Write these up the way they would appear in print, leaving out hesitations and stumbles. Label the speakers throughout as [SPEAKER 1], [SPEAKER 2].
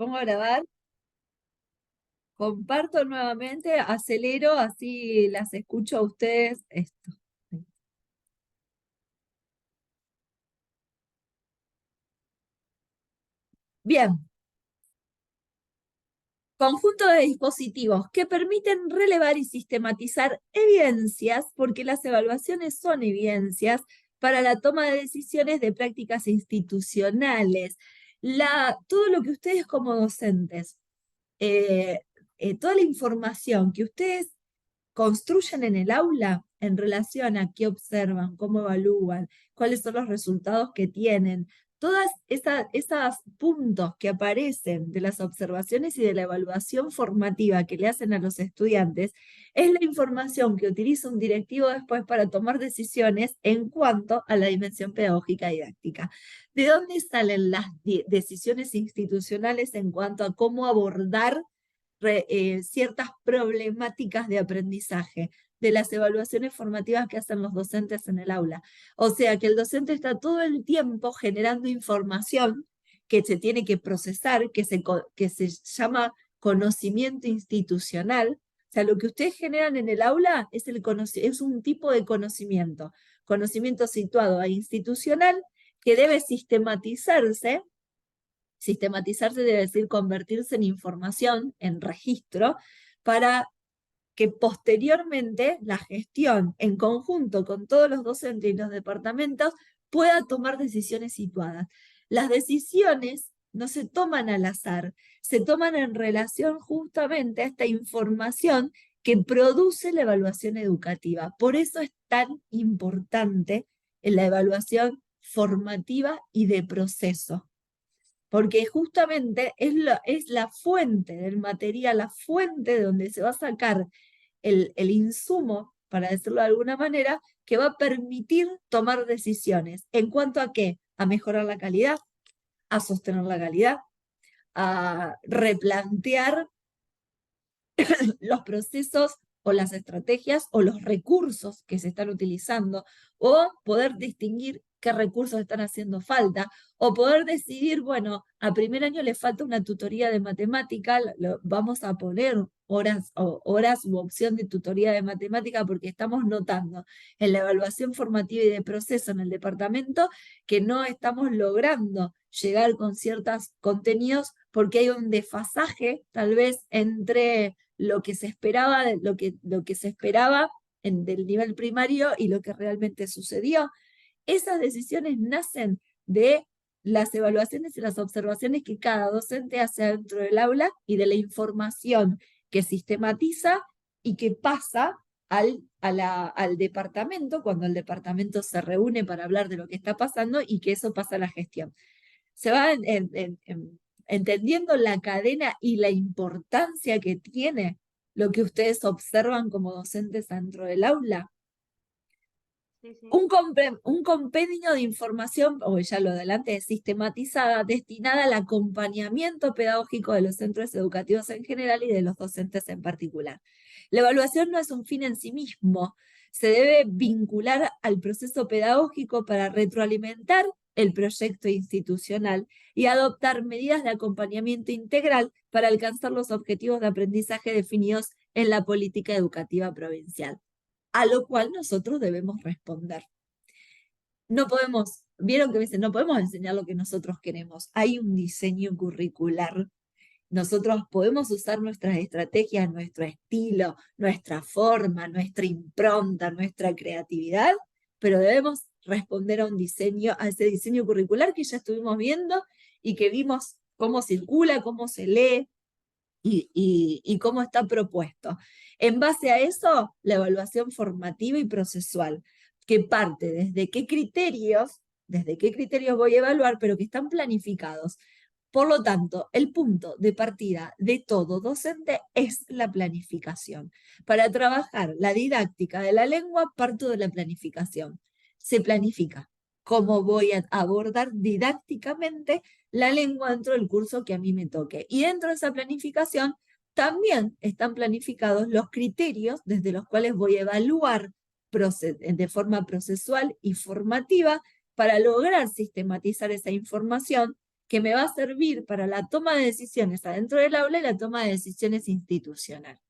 [SPEAKER 1] Pongo a grabar, comparto nuevamente, acelero, así las escucho a ustedes. Esto. Bien, conjunto de dispositivos que permiten relevar y sistematizar evidencias, porque las evaluaciones son evidencias para la toma de decisiones de prácticas institucionales. Todo lo que ustedes como docentes, toda la información que ustedes construyen en el aula en relación a qué observan, cómo evalúan, cuáles son los resultados que tienen. Todas esos puntos que aparecen de las observaciones y de la evaluación formativa que le hacen a los estudiantes es la información que utiliza un directivo después para tomar decisiones en cuanto a la dimensión pedagógica didáctica. ¿De dónde salen las decisiones institucionales en cuanto a cómo abordar ciertas problemáticas de aprendizaje de las evaluaciones formativas que hacen los docentes en el aula? O sea que el docente está todo el tiempo generando información que se tiene que procesar, que se llama conocimiento institucional. O sea, lo que ustedes generan en el aula es un tipo de conocimiento situado a institucional que debe sistematizarse. Sistematizarse debe decir convertirse en información, en registro, para que posteriormente la gestión, en conjunto con todos los docentes y los departamentos, pueda tomar decisiones situadas. Las decisiones no se toman al azar, se toman en relación justamente a esta información que produce la evaluación educativa. Por eso es tan importante la evaluación formativa y de proceso, porque justamente es la fuente del material, la fuente de donde se va a sacar el insumo, para decirlo de alguna manera, que va a permitir tomar decisiones. ¿En cuanto a qué? A mejorar la calidad, a sostener la calidad, a replantear los procesos o las estrategias o los recursos que se están utilizando, o poder distinguir qué recursos están haciendo falta, o poder decidir, bueno, a primer año le falta una tutoría de matemática, vamos a poner horas u opción de tutoría de matemática porque estamos notando en la evaluación formativa y de proceso en el departamento que no estamos logrando llegar con ciertos contenidos porque hay un desfasaje tal vez entre lo que se esperaba, lo que se esperaba del nivel primario y lo que realmente sucedió. Esas decisiones nacen de las evaluaciones y las observaciones que cada docente hace dentro del aula y de la información que sistematiza y que pasa al departamento, cuando el departamento se reúne para hablar de lo que está pasando y que eso pasa a la gestión. Se va entendiendo la cadena y la importancia que tiene lo que ustedes observan como docentes dentro del aula.
[SPEAKER 2] Sí, sí.
[SPEAKER 1] Un compendio de información, o ya lo adelante, sistematizada, destinada al acompañamiento pedagógico de los centros educativos en general y de los docentes en particular. La evaluación no es un fin en sí mismo, se debe vincular al proceso pedagógico para retroalimentar el proyecto institucional y adoptar medidas de acompañamiento integral para alcanzar los objetivos de aprendizaje definidos en la política educativa provincial, a lo cual nosotros debemos responder. No podemos, vieron que me dicen, no podemos enseñar lo que nosotros queremos. Hay un diseño curricular. Nosotros podemos usar nuestras estrategias, nuestro estilo, nuestra forma, nuestra impronta, nuestra creatividad, pero debemos responder a ese diseño curricular que ya estuvimos viendo y que vimos cómo circula, cómo se lee y cómo está propuesto. En base a eso, la evaluación formativa y procesual, que parte desde qué criterios voy a evaluar, pero que están planificados. Por lo tanto, el punto de partida de todo docente es la planificación. Para trabajar la didáctica de la lengua, parto de la planificación. Se planifica cómo voy a abordar didácticamente la lengua dentro del curso que a mí me toque. Y dentro de esa planificación también están planificados los criterios desde los cuales voy a evaluar de forma procesual y formativa para lograr sistematizar esa información que me va a servir para la toma de decisiones adentro del aula y la toma de decisiones institucional.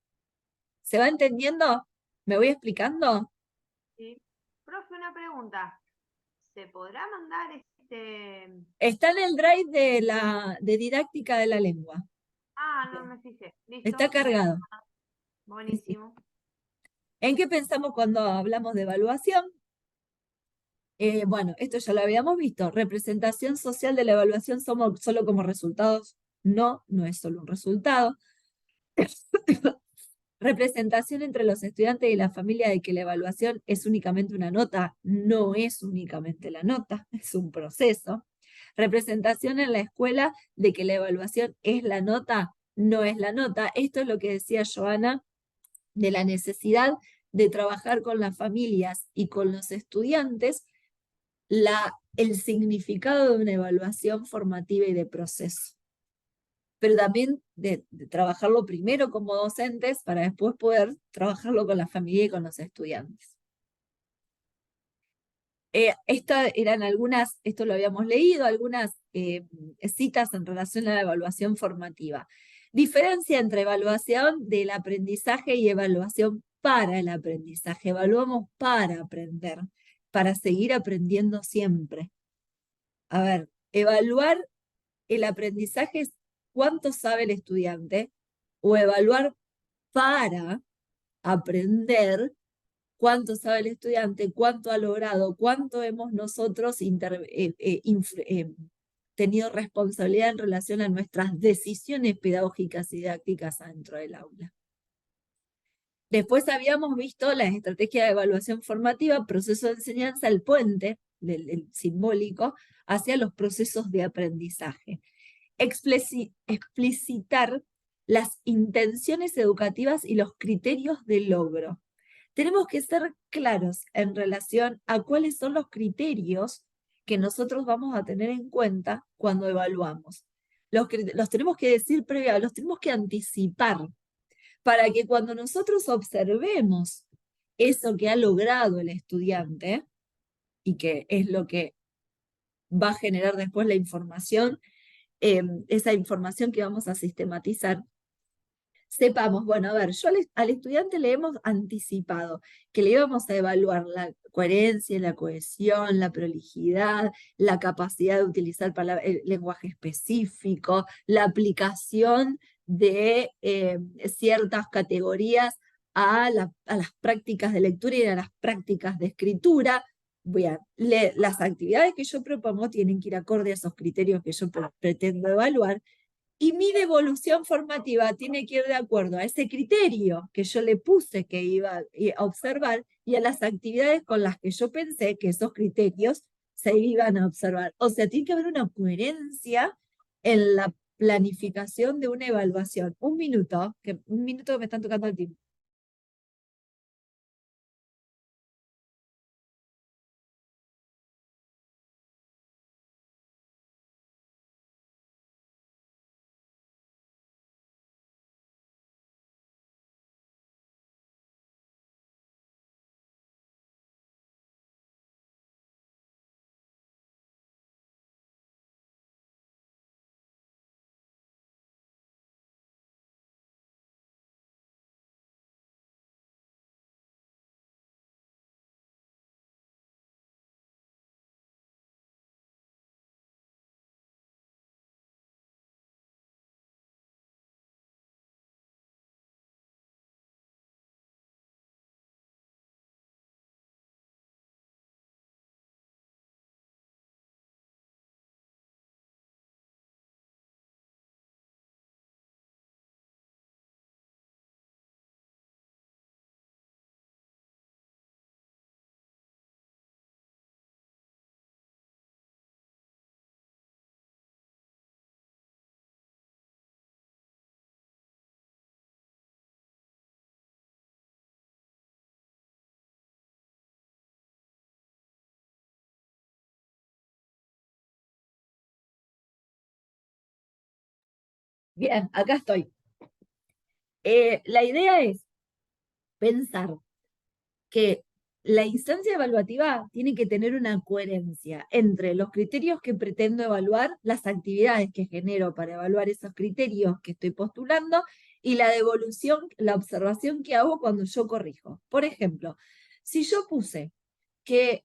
[SPEAKER 1] ¿Se va entendiendo? ¿Me voy explicando?
[SPEAKER 2] Sí. Profe, una pregunta. ¿Se podrá mandar
[SPEAKER 1] Está en el drive de didáctica de la lengua.
[SPEAKER 2] Ah, no me fijé.
[SPEAKER 1] Está
[SPEAKER 2] Listo.
[SPEAKER 1] cargado. Sí, sí.
[SPEAKER 2] Buenísimo.
[SPEAKER 1] ¿En qué pensamos cuando hablamos de evaluación? Bueno, esto ya lo habíamos visto. Representación social de la evaluación solo como resultados. No, no es solo un resultado. Representación entre los estudiantes y la familia de que la evaluación es únicamente una nota. No es únicamente la nota, es un proceso. Representación en la escuela de que la evaluación es la nota. No es la nota. Esto es lo que decía Joana de la necesidad de trabajar con las familias y con los estudiantes el significado de una evaluación formativa y de proceso. Pero también de trabajarlo primero como docentes para después poder trabajarlo con la familia y con los estudiantes. Estas eran algunas, esto lo habíamos leído, algunas citas en relación a la evaluación formativa. Diferencia entre evaluación del aprendizaje y evaluación para el aprendizaje. Evaluamos para aprender, para seguir aprendiendo siempre. A ver, evaluar el aprendizaje es cuánto sabe el estudiante, o evaluar para aprender cuánto sabe el estudiante, cuánto ha logrado, cuánto hemos nosotros tenido responsabilidad en relación a nuestras decisiones pedagógicas y didácticas dentro del aula. Después habíamos visto la estrategia de evaluación formativa, proceso de enseñanza, el puente el simbólico hacia los procesos de aprendizaje. Explicitar las intenciones educativas y los criterios de logro. Tenemos que ser claros en relación a cuáles son los criterios que nosotros vamos a tener en cuenta cuando evaluamos. Los tenemos que decir previamente, los tenemos que anticipar, para que cuando nosotros observemos eso que ha logrado el estudiante, y que es lo que va a generar después la información, esa información que vamos a sistematizar, sepamos, bueno, a ver, al estudiante le hemos anticipado que le íbamos a evaluar la coherencia, la cohesión, la prolijidad, la capacidad de utilizar el lenguaje específico, la aplicación de ciertas categorías a las prácticas de lectura y a las prácticas de escritura. Bien, las actividades que yo propongo tienen que ir acorde a esos criterios que yo pretendo evaluar, y mi devolución formativa tiene que ir de acuerdo a ese criterio que yo le puse que iba a observar y a las actividades con las que yo pensé que esos criterios se iban a observar. O sea, tiene que haber una coherencia en la planificación de una evaluación. Un minuto que me están tocando el tiempo. Bien, acá estoy. La idea es pensar que la instancia evaluativa tiene que tener una coherencia entre los criterios que pretendo evaluar, las actividades que genero para evaluar esos criterios que estoy postulando y la devolución, la observación que hago cuando yo corrijo. Por ejemplo, si yo puse que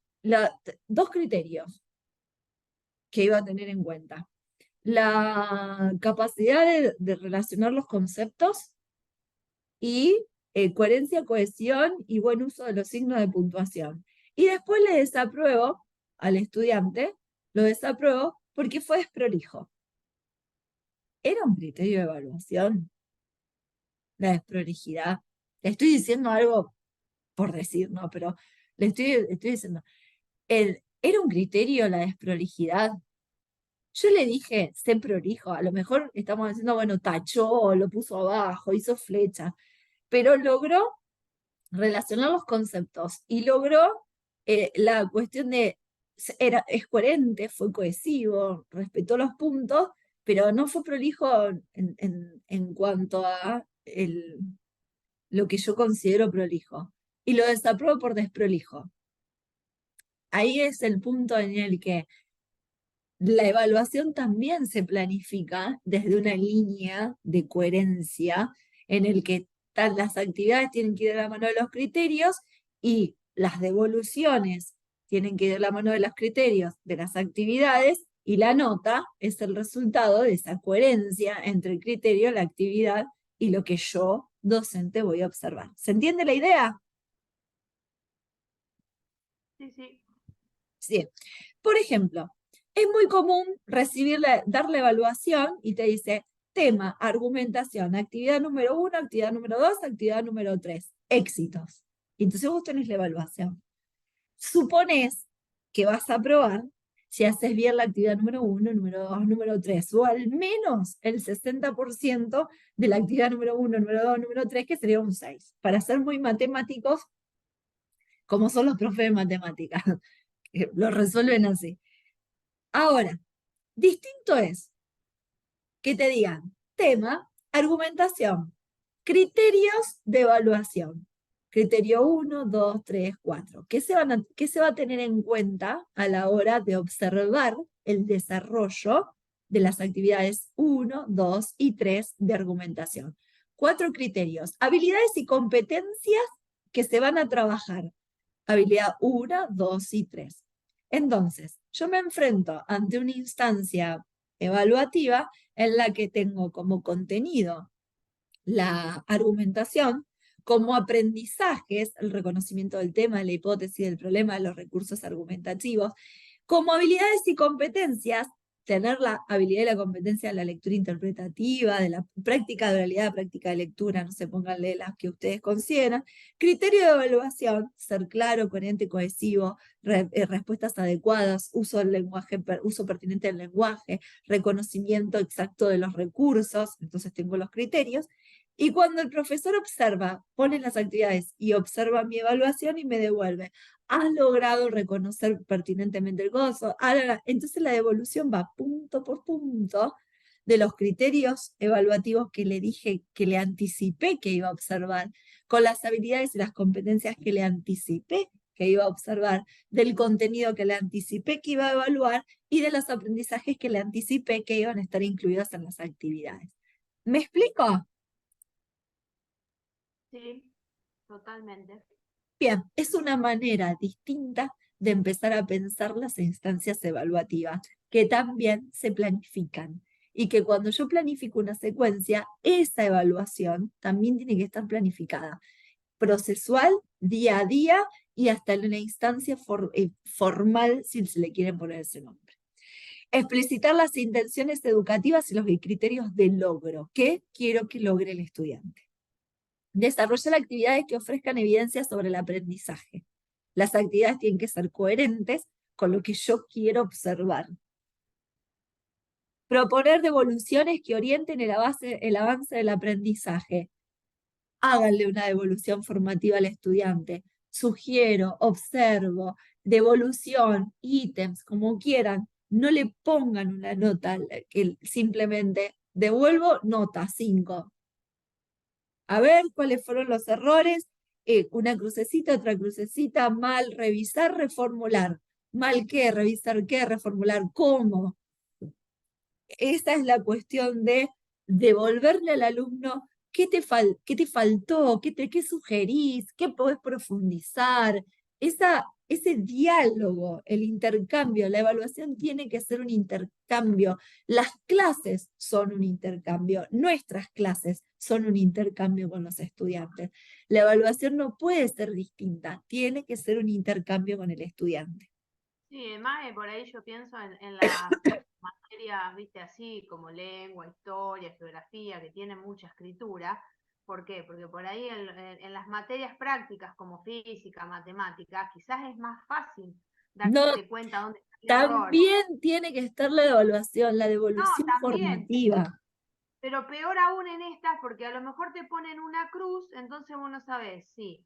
[SPEAKER 1] dos criterios que iba a tener en cuenta, la capacidad de relacionar los conceptos y coherencia, cohesión y buen uso de los signos de puntuación. Y después le desapruebo al estudiante, lo desapruebo porque fue desprolijo. ¿Era un criterio de evaluación? La desprolijidad. Le estoy diciendo algo por decir, ¿no? Pero le estoy diciendo, ¿era un criterio la desprolijidad? Yo le dije, sé prolijo, a lo mejor estamos diciendo, bueno, tachó, lo puso abajo, hizo flecha, pero logró relacionar los conceptos y logró la cuestión de, es coherente, fue cohesivo, respetó los puntos, pero no fue prolijo en cuanto a lo que yo considero prolijo. Y lo desapruebo por desprolijo. Ahí es el punto en el que la evaluación también se planifica desde una línea de coherencia en el que las actividades tienen que ir de la mano de los criterios y las devoluciones tienen que ir de la mano de los criterios de las actividades y la nota es el resultado de esa coherencia entre el criterio, la actividad y lo que yo, docente, voy a observar. ¿Se entiende la idea?
[SPEAKER 2] Sí, sí.
[SPEAKER 1] Sí. Por ejemplo, es muy común dar la evaluación y te dice tema, argumentación, actividad número 1, actividad número 2, actividad número 3, éxitos. Y entonces vos tenés la evaluación. Suponés que vas a aprobar si haces bien la actividad número 1, número 2, número 3, o al menos el 60% de la actividad número 1, número 2, número 3, que sería un 6. Para ser muy matemáticos, como son los profes de matemáticas, lo resuelven así. Ahora, distinto es que te digan tema, argumentación, criterios de evaluación. Criterio 1, 2, 3, 4. ¿Qué se va a tener en cuenta a la hora de observar el desarrollo de las actividades 1, 2 y 3 de argumentación? 4 criterios. Habilidades y competencias que se van a trabajar. Habilidad 1, 2 y 3. Entonces, yo me enfrento ante una instancia evaluativa en la que tengo como contenido la argumentación, como aprendizajes, el reconocimiento del tema, de la hipótesis, del problema, de los recursos argumentativos, como habilidades y competencias, tener la habilidad y la competencia de la lectura interpretativa, de la práctica de oralidad, práctica de lectura, no se pónganle las que ustedes consideran. Criterio de evaluación, ser claro, coherente, cohesivo, respuestas adecuadas, uso del lenguaje, uso pertinente del lenguaje, reconocimiento exacto de los recursos, entonces tengo los criterios. Y cuando el profesor observa, pone las actividades y observa mi evaluación y me devuelve, has logrado reconocer pertinentemente el gozo. Ahora, entonces la devolución va punto por punto de los criterios evaluativos que le dije, que le anticipé que iba a observar, con las habilidades y las competencias que le anticipé que iba a observar, del contenido que le anticipé que iba a evaluar y de los aprendizajes que le anticipé que iban a estar incluidos en las actividades. ¿Me explico?
[SPEAKER 2] Sí, totalmente.
[SPEAKER 1] Bien, es una manera distinta de empezar a pensar las instancias evaluativas, que también se planifican. Y que cuando yo planifico una secuencia, esa evaluación también tiene que estar planificada, procesual, día a día y hasta en una instancia formal, si se le quiere poner ese nombre. Explicitar las intenciones educativas y los criterios de logro. ¿Qué quiero que logre el estudiante? Desarrollar actividades que ofrezcan evidencia sobre el aprendizaje. Las actividades tienen que ser coherentes con lo que yo quiero observar. Proponer devoluciones que orienten el avance del aprendizaje. Háganle una devolución formativa al estudiante. Sugiero, observo, devolución, ítems, como quieran. No le pongan una nota, que simplemente devuelvo nota 5. A ver cuáles fueron los errores una crucecita, otra crucecita, mal, revisar, reformular. Mal qué, revisar qué, reformular cómo. Esa es la cuestión de devolverle al alumno qué te faltó, qué sugerís, qué podés profundizar. Ese diálogo, el intercambio, la evaluación tiene que ser un intercambio. Las clases son un intercambio, nuestras clases son un intercambio con los estudiantes. La evaluación no puede ser distinta, tiene que ser un intercambio con el estudiante.
[SPEAKER 2] Sí, además por ahí yo pienso en las materias, viste, así como lengua, historia, geografía, que tienen mucha escritura. ¿Por qué? Porque por ahí en las materias prácticas como física, matemáticas, quizás es más fácil
[SPEAKER 1] No,
[SPEAKER 2] darte cuenta dónde está el error.
[SPEAKER 1] también tiene que estar la evaluación, la
[SPEAKER 2] No,
[SPEAKER 1] devolución
[SPEAKER 2] también,
[SPEAKER 1] formativa.
[SPEAKER 2] pero peor aún en estas, porque a lo mejor te ponen una cruz, entonces vos no sabés si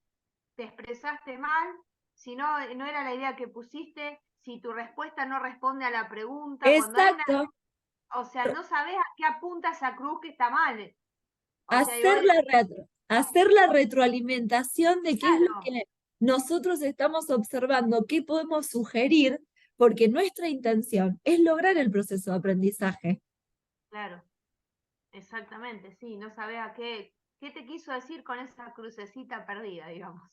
[SPEAKER 2] te expresaste mal, si no, no era la idea que pusiste, si tu respuesta no responde a la pregunta, cuando hay una,
[SPEAKER 1] Exacto,
[SPEAKER 2] o sea, no sabés a qué apunta esa cruz que está mal. O sea,
[SPEAKER 1] hacer
[SPEAKER 2] igual,
[SPEAKER 1] hacer la retroalimentación de qué es lo
[SPEAKER 2] claro,
[SPEAKER 1] que nosotros estamos observando, qué podemos sugerir, porque nuestra intención es lograr el proceso de aprendizaje.
[SPEAKER 2] claro, exactamente, sí, no sabés a qué te quiso decir con esa crucecita perdida, digamos.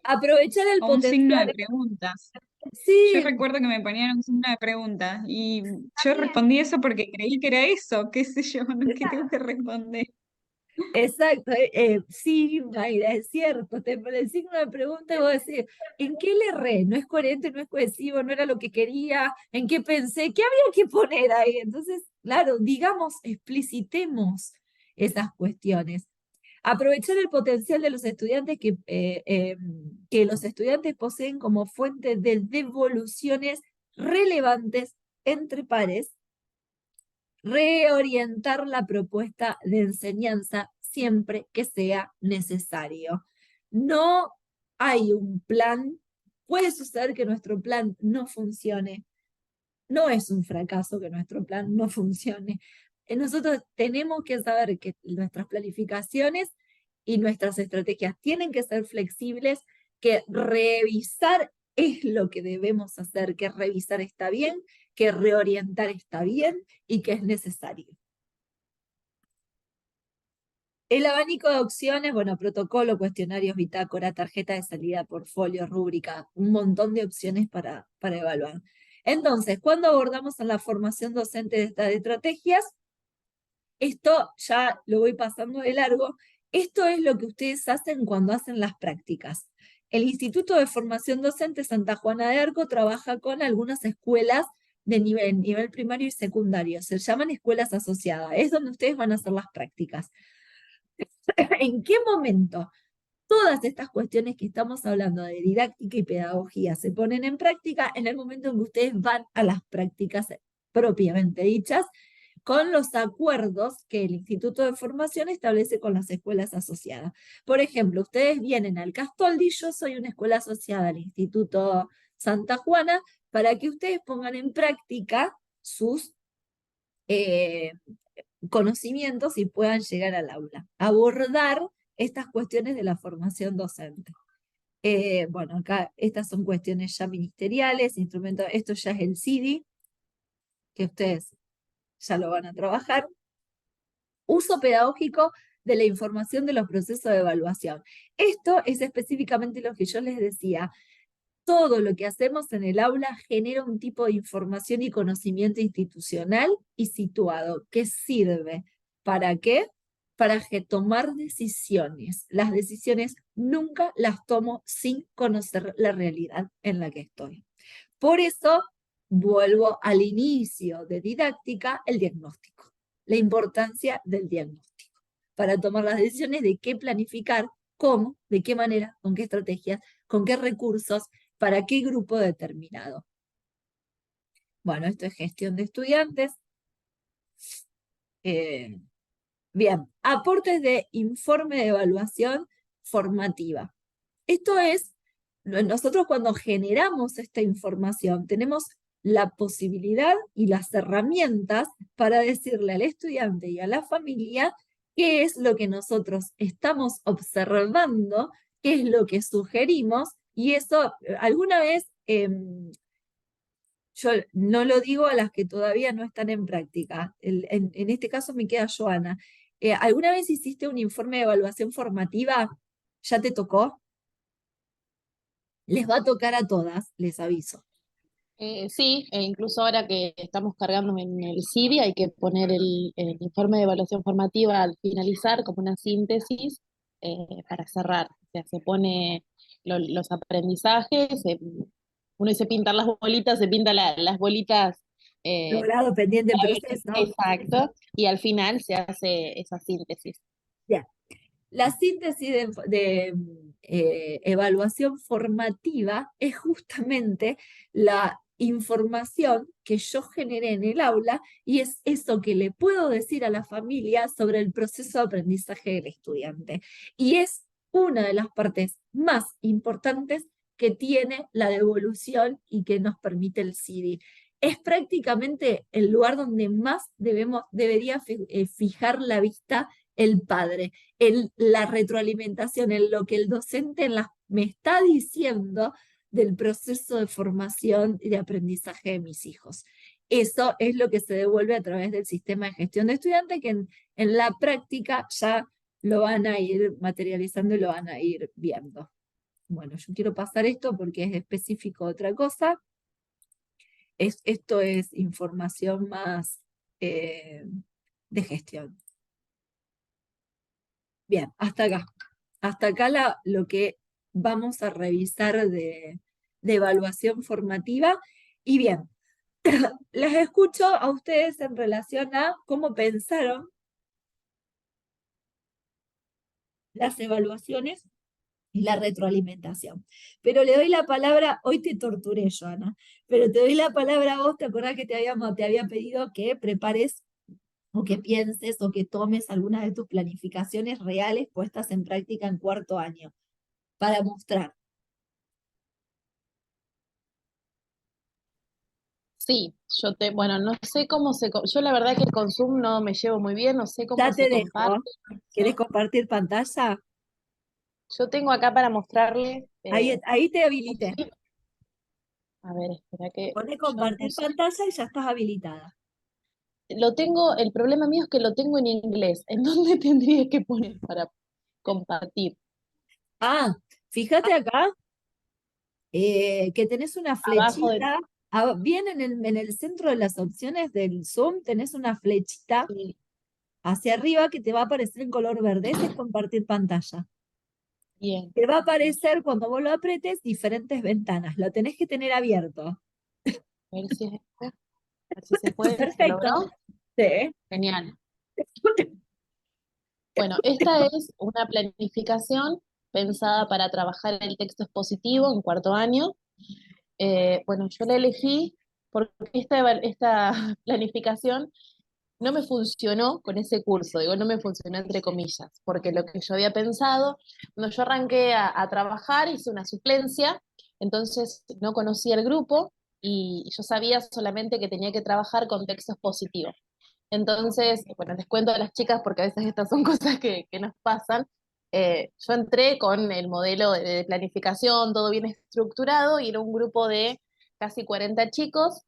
[SPEAKER 1] Aprovechar el
[SPEAKER 3] O un signo de
[SPEAKER 1] potencial.
[SPEAKER 3] preguntas. Yo
[SPEAKER 1] Sí,
[SPEAKER 3] recuerdo que me ponían un signo de preguntas y yo
[SPEAKER 2] También,
[SPEAKER 3] respondí eso porque creí que era eso, qué sé yo, no es que tengo que responder.
[SPEAKER 1] exacto, sí, Mayra, es cierto, te el signo de pregunta y vos decís, ¿en qué le erré? No es coherente, no es cohesivo, no era lo que quería, ¿en qué pensé? ¿Qué había que poner ahí? Entonces, claro, digamos, explicitemos esas cuestiones. Aprovechar el potencial de los estudiantes que los estudiantes poseen como fuente de devoluciones relevantes entre pares, reorientar la propuesta de enseñanza siempre que sea necesario. No hay un plan, puede suceder que nuestro plan no funcione, no es un fracaso que nuestro plan no funcione. Nosotros tenemos que saber que nuestras planificaciones y nuestras estrategias tienen que ser flexibles, que revisar es lo que debemos hacer, que revisar está bien, que reorientar está bien y que es necesario. El abanico de opciones, bueno, protocolo, cuestionarios, bitácora, tarjeta de salida, portfolio, rúbrica, un montón de opciones para evaluar. Entonces, cuando abordamos en la formación docente de estas estrategias, esto ya lo voy pasando de largo, esto es lo que ustedes hacen cuando hacen las prácticas. El Instituto de Formación Docente Santa Juana de Arco trabaja con algunas escuelas de nivel primario y secundario, se llaman escuelas asociadas, es donde ustedes van a hacer las prácticas. ¿En qué momento todas estas cuestiones que estamos hablando de didáctica y pedagogía se ponen en práctica? En el momento en que ustedes van a las prácticas propiamente dichas, con los acuerdos que el Instituto de Formación establece con las escuelas asociadas. Por ejemplo, ustedes vienen al Castoldi, yo soy una escuela asociada al Instituto Santa Juana, para que ustedes pongan en práctica sus conocimientos y puedan llegar al aula. Abordar estas cuestiones de la formación docente. Bueno, acá estas son cuestiones ya ministeriales, instrumentos, esto ya es el CIDI, que ustedes ya lo van a trabajar. Uso pedagógico de la información de los procesos de evaluación. Esto es específicamente lo que yo les decía. Todo lo que hacemos en el aula genera un tipo de información y conocimiento institucional y situado que sirve. ¿Para qué? Para tomar decisiones. Las decisiones nunca las tomo sin conocer la realidad en la que estoy. Por eso vuelvo al inicio de didáctica, el diagnóstico. La importancia del diagnóstico para tomar las decisiones de qué planificar, cómo, de qué manera, con qué estrategias, con qué recursos, para qué grupo determinado. Bueno, esto es gestión de estudiantes. Bien, aportes de informe de evaluación formativa. Esto es, nosotros cuando generamos esta información tenemos la posibilidad y las herramientas para decirle al estudiante y a la familia qué es lo que nosotros estamos observando qué es lo que sugerimos, y eso alguna vez, yo no lo digo a las que todavía no están en práctica, en este caso me queda Joana. ¿Alguna vez hiciste un informe de evaluación formativa? ¿Ya te tocó? Les va a tocar a todas, les aviso.
[SPEAKER 4] Sí, e incluso ahora que estamos cargando en el CIDI hay que poner el informe de evaluación formativa al finalizar como una síntesis para cerrar. O sea, se pone los aprendizajes, uno dice pintar las bolitas, se pinta las bolitas. eh,
[SPEAKER 1] Logrado pendiente en proceso.
[SPEAKER 4] exacto, y al final se hace esa síntesis.
[SPEAKER 1] Bien. La síntesis de evaluación formativa es justamente la información que yo generé en el aula y es eso que le puedo decir a la familia sobre el proceso de aprendizaje del estudiante. Y es una de las partes más importantes que tiene la devolución y que nos permite el CIDI. Es prácticamente el lugar donde más debería fijar la vista el padre, en la retroalimentación, en lo que el docente me está diciendo del proceso de formación y de aprendizaje de mis hijos. Eso es lo que se devuelve a través del sistema de gestión de estudiantes, que en la práctica ya lo van a ir materializando y lo van a ir viendo. Bueno, yo quiero pasar esto porque es específico de otra cosa. Esto es información más de gestión. Bien, hasta acá. Hasta acá lo que vamos a revisar de evaluación formativa. Y bien, les escucho a ustedes en relación a cómo pensaron las evaluaciones y la retroalimentación. Pero le doy la palabra, hoy te torturé, Joana, pero te doy la palabra a vos. ¿Te acordás que te había pedido que prepares o que pienses o que tomes algunas de tus planificaciones reales puestas en práctica en cuarto año para mostrar?
[SPEAKER 4] Sí, bueno, no sé cómo yo la verdad que con Zoom no me llevo muy bien, no sé cómo
[SPEAKER 1] Ya te
[SPEAKER 4] se comparte.
[SPEAKER 1] dejo. ¿Querés compartir pantalla?
[SPEAKER 4] Yo tengo acá para mostrarle,
[SPEAKER 1] Ahí te habilité.
[SPEAKER 4] a ver, espera que
[SPEAKER 1] Poné
[SPEAKER 4] yo no
[SPEAKER 1] compartir
[SPEAKER 4] sé.
[SPEAKER 1] pantalla y ya estás habilitada.
[SPEAKER 4] Lo tengo, el problema mío es que lo tengo en inglés. ¿En dónde tendría que poner para compartir?
[SPEAKER 1] Ah, fíjate acá que tenés una
[SPEAKER 4] Abajo de...
[SPEAKER 1] flechita. Bien en el centro de las opciones del Zoom tenés una flechita
[SPEAKER 4] Sí,
[SPEAKER 1] hacia arriba que te va a aparecer en color verde. Ese es compartir pantalla.
[SPEAKER 4] bien.
[SPEAKER 1] Te va a aparecer cuando vos lo apretes diferentes ventanas. Lo tenés que tener abierto.
[SPEAKER 4] A ver si es esto. A ver si se puede. ¿Se
[SPEAKER 1] Perfecto.
[SPEAKER 4] logró?
[SPEAKER 1] Sí.
[SPEAKER 4] Genial. Bueno, esta es una planificación pensada para trabajar el texto expositivo en cuarto año. Bueno, yo la elegí porque esta planificación no me funcionó con ese curso, digo, no me funcionó entre comillas, porque lo que yo había pensado, cuando yo arranqué a trabajar, hice una suplencia, entonces no conocía el grupo y yo sabía solamente que tenía que trabajar con textos positivos. Entonces, bueno, les cuento a las chicas porque a veces estas son cosas que nos pasan. Yo entré con el modelo de planificación, todo bien estructurado, y era un grupo de casi 40 chicos,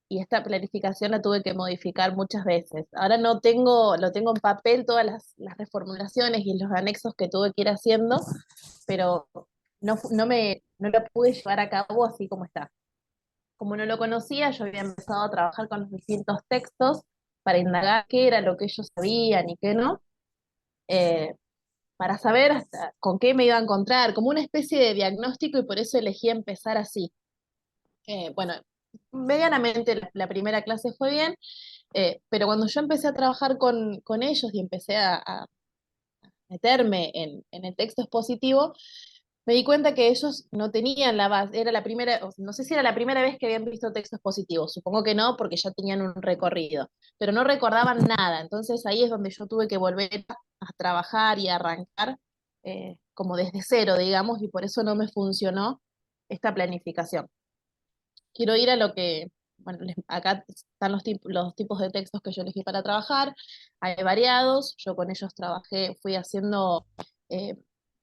[SPEAKER 4] y esta planificación la tuve que modificar muchas veces. Ahora no tengo, lo tengo en papel, todas las reformulaciones y los anexos que tuve que ir haciendo, pero no lo pude llevar a cabo así como está. Como no lo conocía, yo había empezado a trabajar con los distintos textos para indagar qué era lo que ellos sabían y qué no, eh, para saber con qué me iba a encontrar, como una especie de diagnóstico, y por eso elegí empezar así. Bueno, medianamente la primera clase fue bien, pero cuando yo empecé a trabajar con ellos y empecé a meterme en el texto expositivo, me di cuenta que ellos no tenían la base, era la primera, no sé si era la primera vez que habían visto textos positivos, supongo que no, porque ya tenían un recorrido, pero no recordaban nada, entonces ahí es donde yo tuve que volver a trabajar y a arrancar como desde cero, digamos, y por eso no me funcionó esta planificación. Quiero ir a lo que, bueno, acá están los tipos de textos que yo elegí para trabajar, hay variados, yo con ellos trabajé, fui haciendo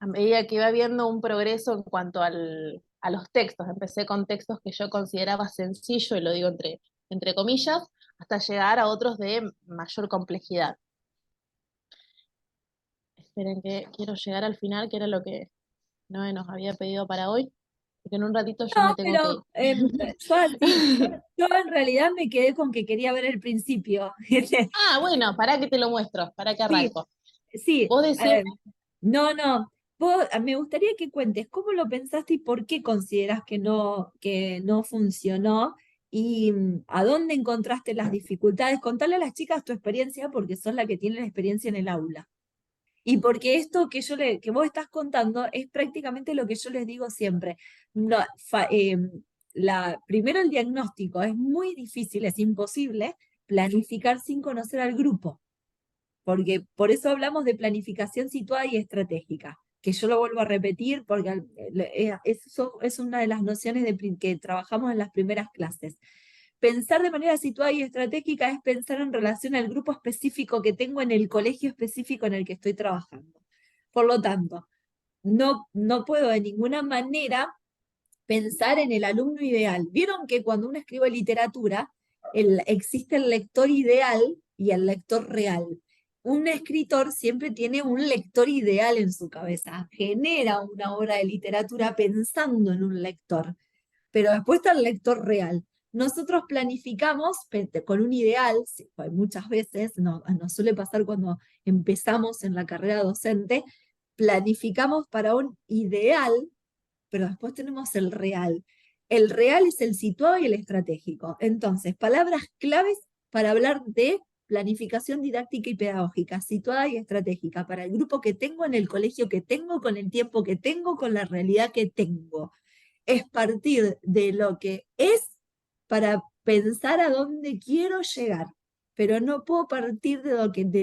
[SPEAKER 4] a medida que iba viendo un progreso en cuanto a los textos. Empecé con textos que yo consideraba sencillo, y lo digo entre comillas, hasta llegar a otros de mayor complejidad. Esperen que quiero llegar al final, que era lo que Noé nos había pedido para hoy, porque en un ratito yo me
[SPEAKER 1] No,
[SPEAKER 4] tengo que ir.
[SPEAKER 1] pero yo así, yo en realidad me quedé con que quería ver el principio.
[SPEAKER 4] Ah, bueno, para que te lo muestro, para que
[SPEAKER 1] Sí,
[SPEAKER 4] arranco.
[SPEAKER 1] sí.
[SPEAKER 4] Vos decís,
[SPEAKER 1] No, no. Me gustaría que cuentes cómo lo pensaste y por qué consideras que no funcionó y a dónde encontraste las dificultades. Contale a las chicas tu experiencia porque sos la que tiene la experiencia en el aula. Y porque esto que vos estás contando es prácticamente lo que yo les digo siempre. No, primero el diagnóstico, es muy difícil, es imposible planificar sin conocer al grupo, porque por eso hablamos de planificación situada y estratégica, que yo lo vuelvo a repetir porque eso es una de las nociones que trabajamos en las primeras clases. Pensar de manera situada y estratégica es pensar en relación al grupo específico que tengo en el colegio específico en el que estoy trabajando. Por lo tanto, no puedo de ninguna manera pensar en el alumno ideal. Vieron que cuando uno escribe literatura, existe el lector ideal y el lector real. Un escritor siempre tiene un lector ideal en su cabeza, genera una obra de literatura pensando en un lector, pero después está el lector real. Nosotros planificamos con un ideal, muchas veces nos suele pasar cuando empezamos en la carrera docente, planificamos para un ideal, pero después tenemos el real. El real es el situado y el estratégico. Entonces, palabras claves para hablar de planificación didáctica y pedagógica, situada y estratégica, para el grupo que tengo, en el colegio que tengo, con el tiempo que tengo, con la realidad que tengo. Es partir de lo que es para pensar a dónde quiero llegar, pero no puedo partir de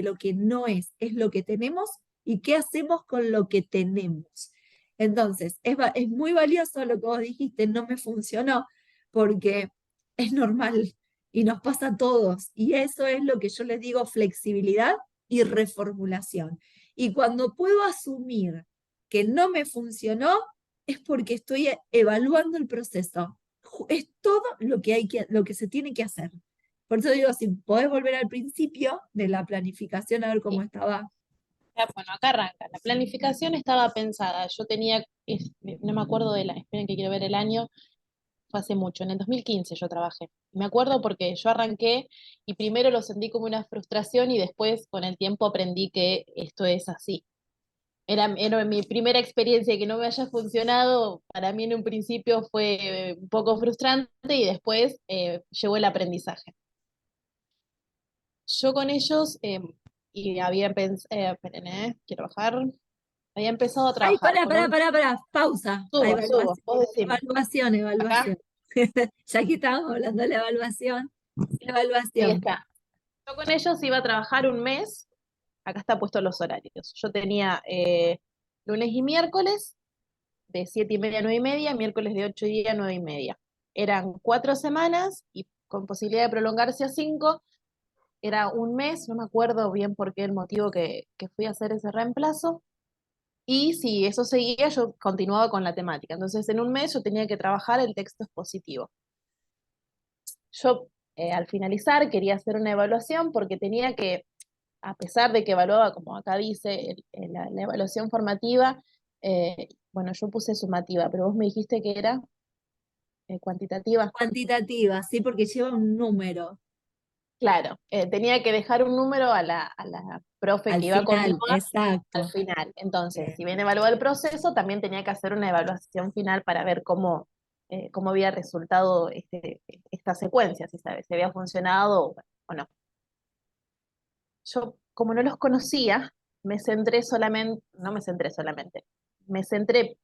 [SPEAKER 1] lo que no es lo que tenemos y qué hacemos con lo que tenemos. Entonces, es muy valioso lo que vos dijiste, no me funcionó, porque es normal y nos pasa a todos. Y eso es lo que yo les digo, flexibilidad y reformulación. Y cuando puedo asumir que no me funcionó, es porque estoy evaluando el proceso. Es todo lo que se tiene que hacer. Por eso digo, si podés volver al principio de la planificación a ver cómo estaba.
[SPEAKER 4] bueno, acá arranca. La planificación estaba pensada. Yo tenía, no me acuerdo esperen que quiero ver el año, fue hace mucho, en el 2015 yo trabajé. Me acuerdo porque yo arranqué y primero lo sentí como una frustración y después con el tiempo aprendí que esto es así. Era mi primera experiencia y que no me haya funcionado, para mí en un principio fue un poco frustrante y después llegó el aprendizaje. Yo con ellos, y había pensado, esperen, quiero bajar, había empezado a
[SPEAKER 1] Ay,
[SPEAKER 4] trabajar con un...
[SPEAKER 1] pausa.
[SPEAKER 4] Subo, vos decime. Acá,
[SPEAKER 1] Evaluación. Ya que estábamos hablando de la evaluación,
[SPEAKER 4] ahí
[SPEAKER 1] evaluación.
[SPEAKER 4] está. Yo con ellos iba a trabajar un mes, acá está puesto los horarios. Yo tenía lunes y miércoles de 7:30 a 9:30, miércoles de 8:30 a 9:30. Eran 4 semanas y con posibilidad de prolongarse a 5. Era un mes, no me acuerdo bien por qué el motivo que fui a hacer ese reemplazo. Y si eso seguía, yo continuaba con la temática. Entonces, en un mes yo tenía que trabajar el texto expositivo. Yo, al finalizar, quería hacer una evaluación porque tenía que, a pesar de que evaluaba, como acá dice, la evaluación formativa, bueno, yo puse sumativa, pero vos me dijiste que era cuantitativa.
[SPEAKER 1] Cuantitativa, sí, porque lleva un número
[SPEAKER 4] Claro, tenía que dejar un número a la profe
[SPEAKER 1] al
[SPEAKER 4] que iba conmigo
[SPEAKER 1] final,
[SPEAKER 4] al
[SPEAKER 1] exacto.
[SPEAKER 4] final. Entonces, si bien evaluaba el proceso, también tenía que hacer una evaluación final para ver cómo había resultado esta secuencia, si sabes, si había funcionado o no. Yo, como no los conocía, me centré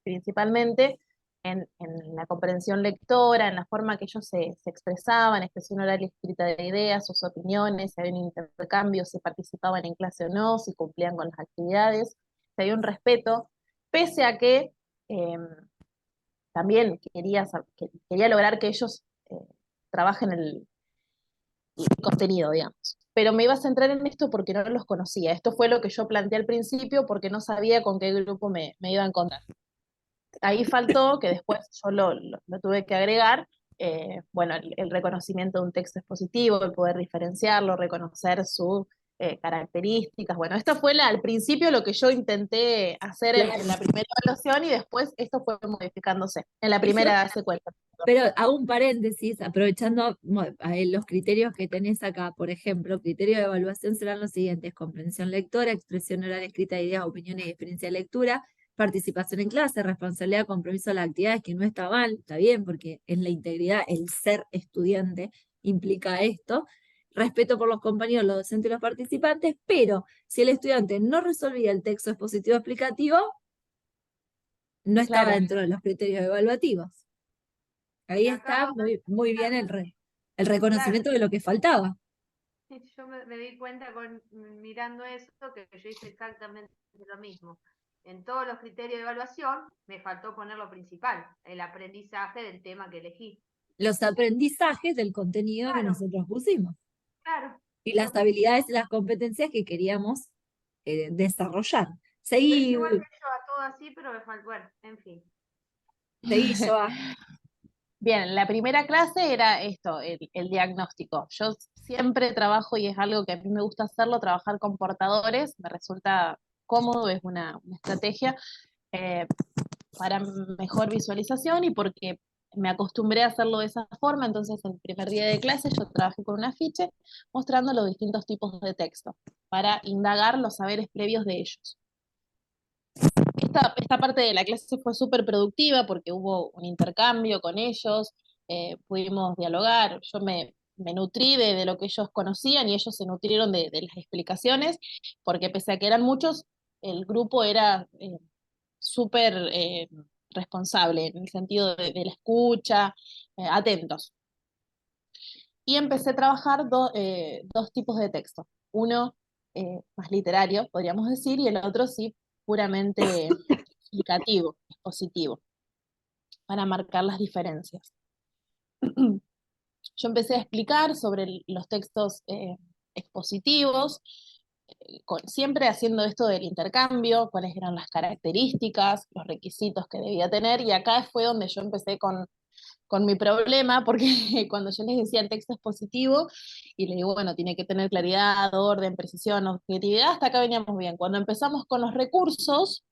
[SPEAKER 4] principalmente en la comprensión lectora, en la forma que ellos se expresaban, expresión oral y escrita de ideas, sus opiniones, si había un intercambio, si participaban en clase o no, si cumplían con las actividades, si había un respeto, pese a que eh, también quería lograr que ellos trabajen el contenido, digamos. pero me iba a centrar en esto porque no los conocía. Esto fue lo que yo planteé al principio porque no sabía con qué grupo me iba a encontrar. Ahí faltó, que después yo lo tuve que agregar, bueno, el reconocimiento de un texto expositivo, el poder diferenciarlo, reconocer sus características. Bueno, esto fue al principio lo que yo intenté hacer en la primera evaluación y después esto fue modificándose en la primera secuencia.
[SPEAKER 1] Pero hago un paréntesis, aprovechando los criterios que tenés acá. Por ejemplo, criterios de evaluación serán los siguientes: comprensión lectora, expresión oral escrita de ideas, opiniones y experiencia de lectura, participación en clase, responsabilidad, compromiso de las actividades, que no está mal, está bien, porque es la integridad, el ser estudiante implica esto. Respeto por los compañeros, los docentes y los participantes, pero si el estudiante no resolvía el texto expositivo explicativo, no estaba
[SPEAKER 4] Claro.
[SPEAKER 1] dentro de los criterios evaluativos. Ahí
[SPEAKER 2] Y acá
[SPEAKER 1] está muy bien el reconocimiento de lo que faltaba.
[SPEAKER 2] yo me di cuenta mirando eso que yo hice exactamente lo mismo. En todos los criterios de evaluación me faltó poner lo principal, el aprendizaje del tema que elegí.
[SPEAKER 1] Los aprendizajes del contenido que
[SPEAKER 2] Claro,
[SPEAKER 1] nosotros pusimos
[SPEAKER 2] claro.
[SPEAKER 1] y las habilidades y las competencias que queríamos desarrollar. Seguí,
[SPEAKER 2] Igual que yo a todo así, pero me faltó, bueno, en fin.
[SPEAKER 1] seguí, Joa.
[SPEAKER 4] Bien, la primera clase era esto, el diagnóstico. Yo siempre trabajo, y es algo que a mí me gusta hacerlo, trabajar con portadores, me resulta cómodo, es una estrategia para mejor visualización y porque me acostumbré a hacerlo de esa forma. Entonces el primer día de clase yo trabajé con un afiche mostrando los distintos tipos de texto para indagar los saberes previos de ellos. Esta parte de la clase fue súper productiva porque hubo un intercambio con ellos, pudimos dialogar, yo me nutrí de lo que ellos conocían y ellos se nutrieron de las explicaciones, porque pese a que eran muchos, el grupo era súper responsable en el sentido de la escucha, atentos. Y empecé a trabajar dos tipos de texto. Uno más literario, podríamos decir, y el otro sí, puramente explicativo, expositivo, para marcar las diferencias. Yo empecé a explicar sobre los textos expositivos, siempre haciendo esto del intercambio, cuáles eran las características, los requisitos que debía tener, y acá fue donde yo empecé con mi problema, porque cuando yo les decía el texto expositivo, y les digo, bueno, tiene que tener claridad, orden, precisión, objetividad, hasta acá veníamos bien. Cuando empezamos con los recursos,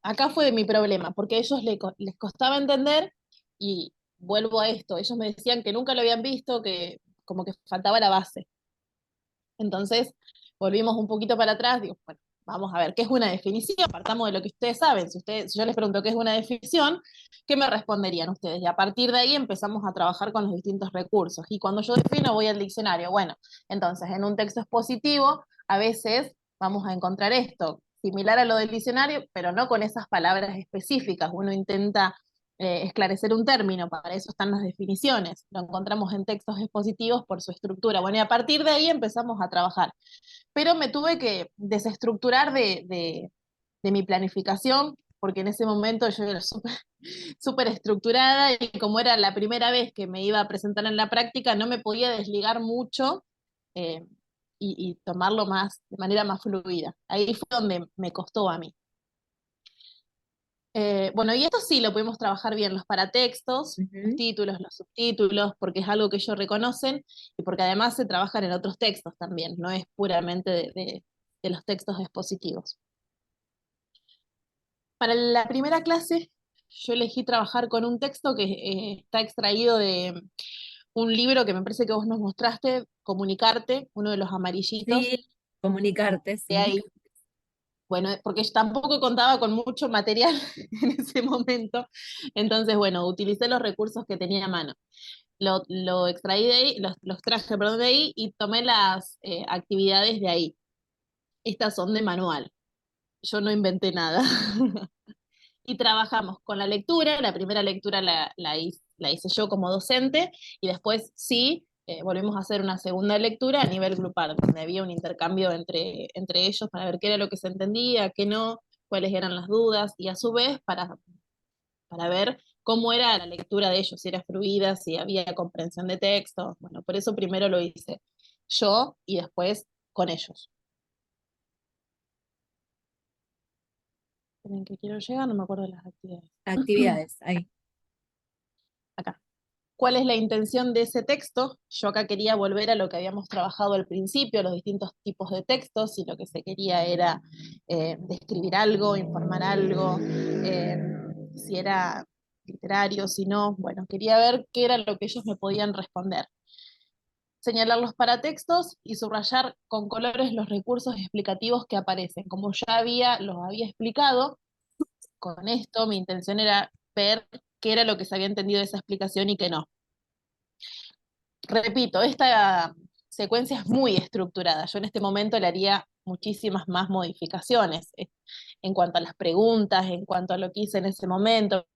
[SPEAKER 4] acá fue mi problema, porque a ellos les costaba entender, y vuelvo a esto, ellos me decían que nunca lo habían visto, que como que faltaba la base. Entonces, volvimos un poquito para atrás, digo, bueno, vamos a ver, ¿qué es una definición? Partamos de lo que ustedes saben. Si yo les pregunto qué es una definición, ¿qué me responderían ustedes? Y a partir de ahí empezamos a trabajar con los distintos recursos. Y cuando yo defino, voy al diccionario. Bueno, entonces, en un texto expositivo, a veces vamos a encontrar esto, similar a lo del diccionario, pero no con esas palabras específicas. Uno intenta esclarecer un término, para eso están las definiciones. Lo encontramos en textos expositivos por su estructura. Bueno, y a partir de ahí empezamos a trabajar. Pero me tuve que desestructurar de mi planificación, porque en ese momento yo era súper estructurada y como era la primera vez que me iba a presentar en la práctica, no me podía desligar mucho y tomarlo de manera más fluida. Ahí fue donde me costó a mí. Bueno, y esto sí lo pudimos trabajar bien, los paratextos, los títulos, los subtítulos, porque es algo que ellos reconocen y porque además se trabajan en otros textos también, no es puramente de los textos expositivos. Para la primera clase yo elegí trabajar con un texto que está extraído de un libro que me parece que vos nos mostraste, Comunicarte, uno de los amarillitos,
[SPEAKER 1] Sí, comunicarte,
[SPEAKER 4] de
[SPEAKER 1] sí.
[SPEAKER 4] ahí. Bueno, porque yo tampoco contaba con mucho material en ese momento, entonces, bueno, utilicé los recursos que tenía a mano. Lo extraí de ahí, los traje, perdón, de ahí y tomé las actividades de ahí. Estas son de manual, yo no inventé nada. Y trabajamos con la lectura, la primera lectura la hice yo como docente, y después sí, volvimos a hacer una segunda lectura a nivel grupal, donde había un intercambio entre ellos para ver qué era lo que se entendía, qué no, cuáles eran las dudas, y a su vez para ver cómo era la lectura de ellos, si era fluida, si había comprensión de texto. Bueno, por eso primero lo hice yo y después con ellos. ¿En qué quiero llegar? No me acuerdo de las actividades.
[SPEAKER 1] Actividades, ahí.
[SPEAKER 4] Acá. ¿Cuál es la intención de ese texto? Yo acá quería volver a lo que habíamos trabajado al principio, los distintos tipos de textos, y lo que se quería era describir algo, informar algo, si era literario, si no, bueno, quería ver qué era lo que ellos me podían responder. Señalar los paratextos y subrayar con colores los recursos explicativos que aparecen. Como ya los había explicado, con esto mi intención era ver qué era lo que se había entendido de esa explicación y qué no. Repito, esta secuencia es muy estructurada. Yo en este momento le haría muchísimas más modificaciones en cuanto a las preguntas, en cuanto a lo que hice en ese momento,